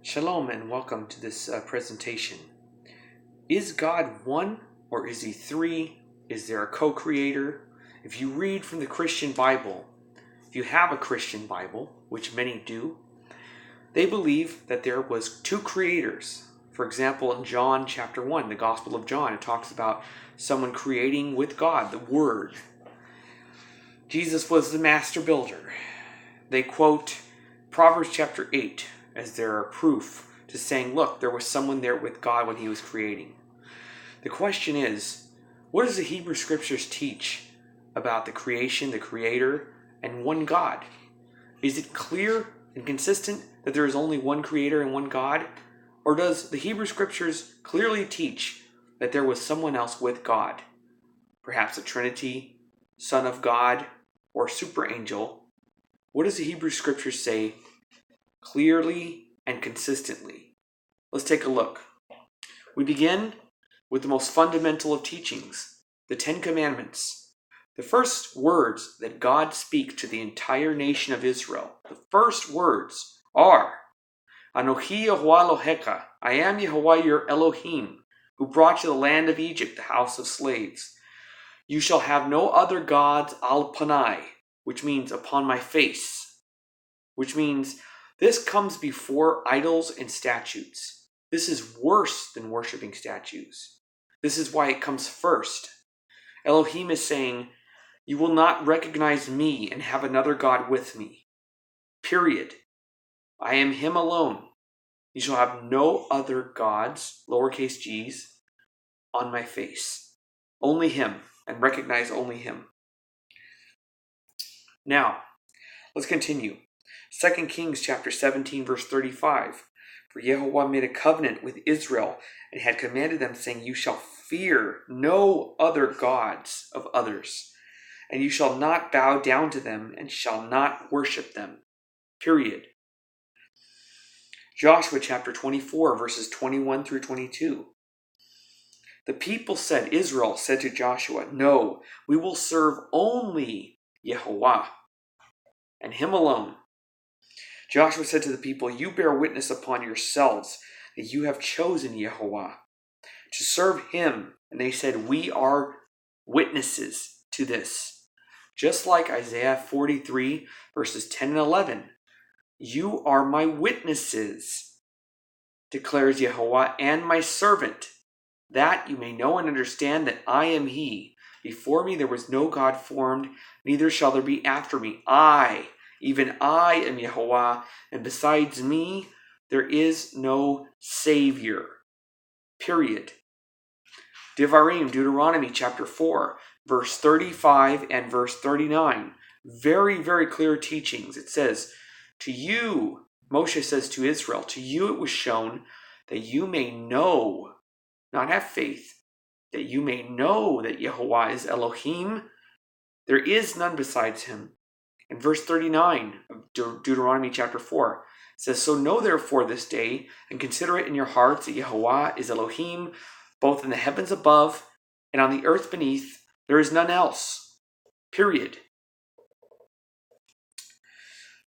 Shalom and welcome to this presentation. Is God one or is he three? Is there a co-creator? If you read from the Christian Bible, if you have a Christian Bible, which many do, they believe that there was two creators. For example, in John chapter 1, the Gospel of John, it talks about someone creating with God, the Word. Jesus was the master builder. They quote Proverbs chapter 8 as their proof to saying, look, there was someone there with God when he was creating. The question is, what does the Hebrew Scriptures teach about the creation, the Creator, and one God? Is it clear and consistent that there is only one Creator and one God? Or does the Hebrew Scriptures clearly teach that there was someone else with God? Perhaps a Trinity, Son of God, or super angel? What does the Hebrew Scriptures say clearly and consistently? Let's take a look. We begin with the most fundamental of teachings, the Ten Commandments. The first words that God speaks to the entire nation of Israel, the first words are, Anochi Yehovah Eloheka, I am Yehovah your Elohim, who brought you to the land of Egypt, the house of slaves. You shall have no other gods al panai, which means upon my face, which means this comes before idols and statues. This is worse than worshiping statues. This is why it comes first. Elohim is saying, you will not recognize me and have another God with me. Period. I am him alone. You shall have no other gods, lowercase g's, on my face. Only him, and recognize only him. Now, let's continue. 2 Kings chapter 17, verse 35. For Yehovah made a covenant with Israel and had commanded them, saying, you shall fear no other gods of others, and you shall not bow down to them and shall not worship them. Period. Joshua chapter 24, verses 21 through 22. The people said, Israel said to Joshua, no, we will serve only Yehovah, and him alone. Joshua said to the people, you bear witness upon yourselves that you have chosen Yehovah to serve him. And they said, we are witnesses to this. Just like Isaiah 43, verses 10 and 11. You are my witnesses, declares Yehovah, and my servant, that you may know and understand that I am he. Before me there was no God formed, neither shall there be after me. Even I am Yehovah, and besides me, there is no Savior. Period. Deuteronomy chapter 4, verse 35 and verse 39. Very, very clear teachings. It says, to you, Moshe says to Israel, to you it was shown that you may know, not have faith, that you may know that Yehovah is Elohim. There is none besides him. And verse 39 of Deuteronomy chapter 4 says, so know therefore this day, and consider it in your hearts that Yehovah is Elohim, both in the heavens above and on the earth beneath. There is none else. Period.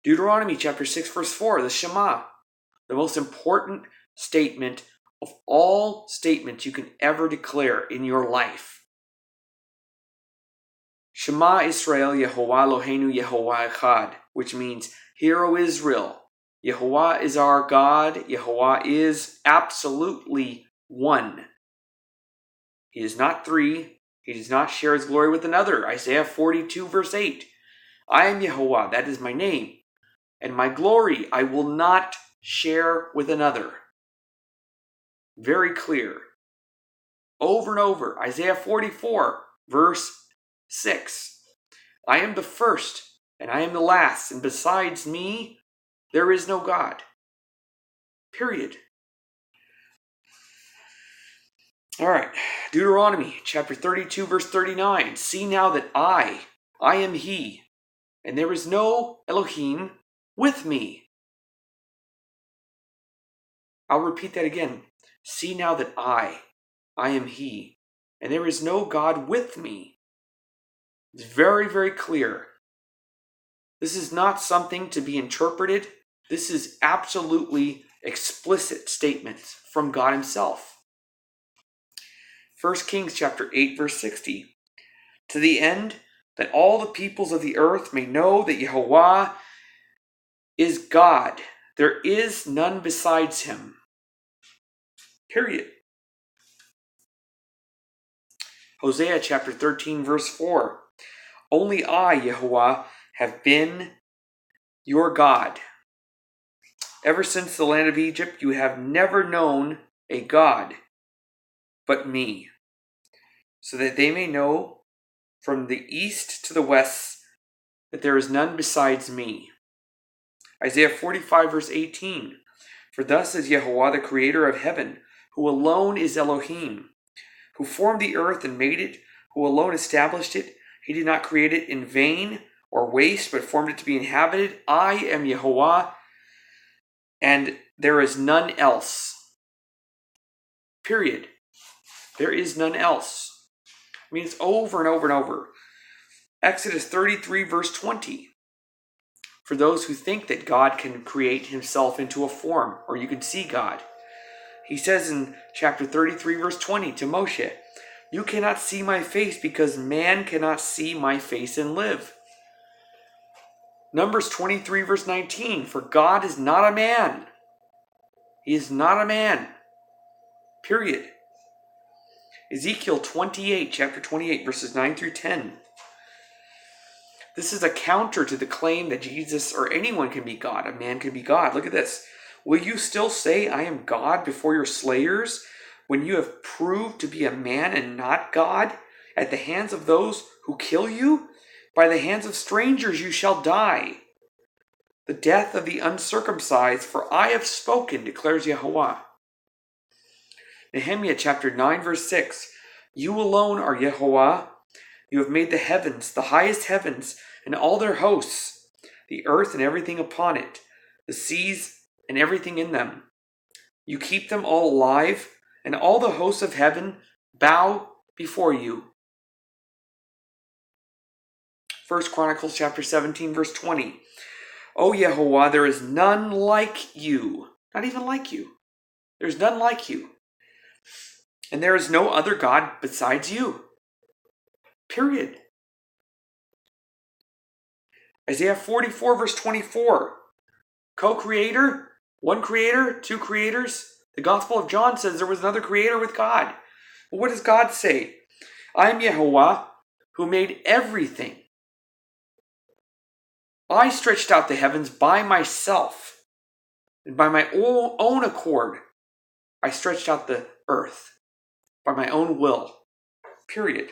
Deuteronomy chapter 6 verse 4, the Shema, the most important statement of all statements you can ever declare in your life. Shema Israel, Yehovah Eloheinu, Yehovah Echad, which means, Hear, O Israel, Yehovah is our God, Yehovah is absolutely one. He is not three, he does not share his glory with another. Isaiah 42 verse 8, I am Yehovah, that is my name, and my glory I will not share with another. Very clear. Over and over, Isaiah 44 verse 6. I am the first, and I am the last, and besides me, there is no God. Period. All right, Deuteronomy chapter 32, verse 39. See now that I am he, and there is no Elohim with me. I'll repeat that again. See now that I am he, and there is no God with me. It's very, very clear. This is not something to be interpreted. This is absolutely explicit statements from God himself. 1 Kings chapter 8, verse 60. To the end that all the peoples of the earth may know that Yehovah is God. There is none besides him. Period. Hosea chapter 13, verse 4. Only I, Yehovah, have been your God. Ever since the land of Egypt, you have never known a God but me, so that they may know from the east to the west that there is none besides me. Isaiah 45, verse 18. For thus is Yehovah, the creator of heaven, who alone is Elohim, who formed the earth and made it, who alone established it. He did not create it in vain or waste, but formed it to be inhabited. I am Yehovah, and there is none else. Period. There is none else. I mean, it's over and over and over. Exodus 33, verse 20. For those who think that God can create himself into a form, or you can see God. He says in chapter 33, verse 20 to Moshe, you cannot see my face because man cannot see my face and live. Numbers 23, verse 19. For God is not a man. He is not a man. Period. Ezekiel 28, chapter 28, verses 9 through 10. This is a counter to the claim that Jesus or anyone can be God. A man can be God. Look at this. Will you still say, I am God before your slayers, when you have proved to be a man and not God, at the hands of those who kill you? By the hands of strangers you shall die. The death of the uncircumcised, for I have spoken, declares Yehovah. Nehemiah chapter 9, verse 6. You alone are Yehovah. You have made the heavens, the highest heavens, and all their hosts, the earth and everything upon it, the seas and everything in them. You keep them all alive, and all the hosts of heaven bow before you. 1 Chronicles chapter 17, verse 20. O Yehovah, there is none like you. Not even like you. There's none like you. And there is no other God besides you. Period. Isaiah 44, verse 24. Co-creator, one creator, two creators. The Gospel of John says there was another creator with God. Well, what does God say? I am Yehovah, who made everything. I stretched out the heavens by myself, and by my own accord, I stretched out the earth by my own will. Period.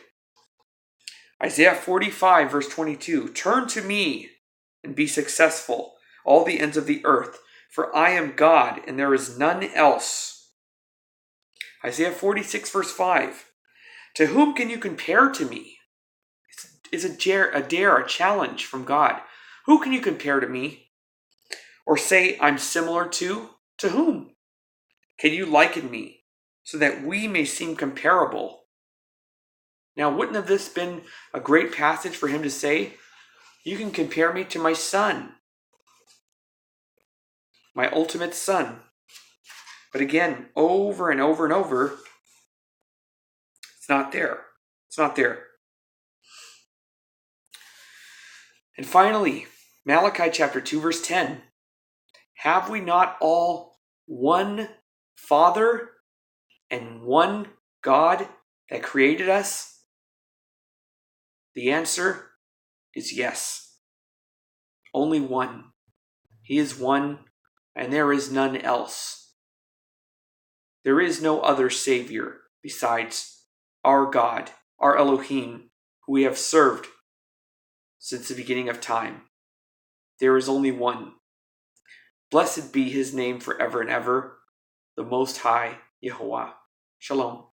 Isaiah 45, verse 22. Turn to me and be successful, all the ends of the earth, for I am God and there is none else. Isaiah 46, verse 5. To whom can you compare to me? It's a challenge from God. Who can you compare to me? Or say I'm similar to? To whom? Can you liken me so that we may seem comparable? Now, wouldn't have this been a great passage for him to say, you can compare me to my son, my ultimate son. But again, over and over and over, it's not there. It's not there. And finally, Malachi chapter 2, verse 10. Have we not all one Father and one God that created us? The answer is yes. Only one. He is one, and there is none else. There is no other Savior besides our God, our Elohim, who we have served since the beginning of time. There is only one. Blessed be his name forever and ever, the Most High Yehovah. Shalom.